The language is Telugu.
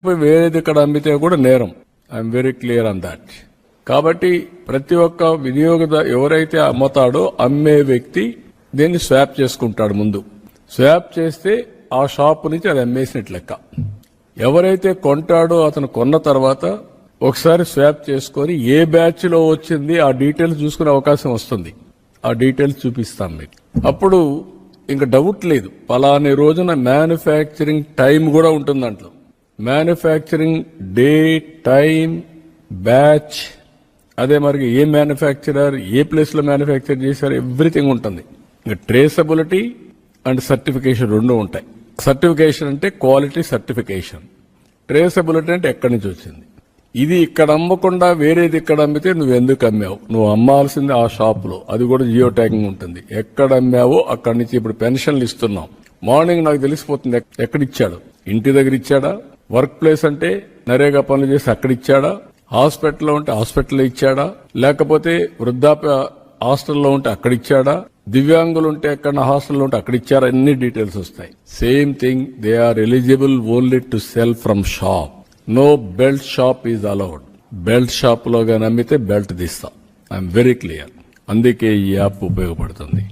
వేరేది ఇక్కడ అమ్మితే కూడా నేరం. I'm very clear on that. కాబట్టి ప్రతి ఒక్క వినియోగదారు ఎవరైతే అమ్ముతాడో అమ్మే వ్యక్తి దీన్ని స్వాప్ చేసుకుంటాడు. ముందు స్వాప్ చేస్తే ఆ షాప్ నుంచి అది అమ్మేసినట్లు లెక్క. ఎవరైతే కొంటాడో అతను కొన్న తర్వాత ఒకసారి స్వాప్ చేసుకొని ఏ బ్యాచ్ లో వచ్చింది ఆ డీటెయిల్స్ చూసుకునే అవకాశం వస్తుంది. ఆ డీటెయిల్స్ చూపిస్తాం మీకు. అప్పుడు ఇంకా డౌట్ లేదు. పలాని రోజున మ్యానుఫ్యాక్చరింగ్ టైం కూడా ఉంటుంది దాంట్లో. మ్యానుఫ్యాక్చరింగ్ డే, టైం, బ్యాచ్, అదే మరి ఏ మ్యానుఫ్యాక్చరర్, ఏ ప్లేస్ లో మ్యానుఫ్యాక్చర్ చేశారు, ఎవ్రీథింగ్ ఉంటుంది. ఇంకా ట్రేసబిలిటీ అండ్ సర్టిఫికేషన్ రెండు ఉంటాయి. సర్టిఫికేషన్ అంటే క్వాలిటీ సర్టిఫికేషన్, ట్రేసబిలిటీ అంటే ఎక్కడి నుంచి వచ్చింది. ఇది ఇక్కడ అమ్మకుండా వేరేది ఇక్కడ అమ్మితే నువ్వు ఎందుకు అమ్మావు, నువ్వు అమ్మాల్సింది ఆ షాప్ లో, అది కూడా జియో ట్యాగింగ్ ఉంటుంది. ఎక్కడ అమ్మావో అక్కడి నుంచి. ఇప్పుడు పెన్షన్లు ఇస్తున్నాం, మార్నింగ్ నాకు తెలిసిపోతుంది ఎక్కడిచ్చాడు. ఇంటి దగ్గర ఇచ్చాడా, వర్క్ ప్లేస్ అంటే నరేగా పనులు చేసి అక్కడ ఇచ్చాడా, హాస్పిటల్లో ఉంటే హాస్పిటల్లో ఇచ్చాడా, లేకపోతే వృద్ధాప్య హాస్టల్లో ఉంటే అక్కడ ఇచ్చాడా, దివ్యాంగులు ఉంటే ఎక్కడ హాస్టల్లో ఉంటే అక్కడ ఇచ్చారా, అన్ని డీటెయిల్స్ వస్తాయి. Same thing, they are eligible only to sell from shop. No belt shop is allowed. Belt shop లో గాని అమ్మితే బెల్ట్ తీస్తాం. I'm very clear. అందుకే ఈ యాప్ ఉపయోగపడుతుంది.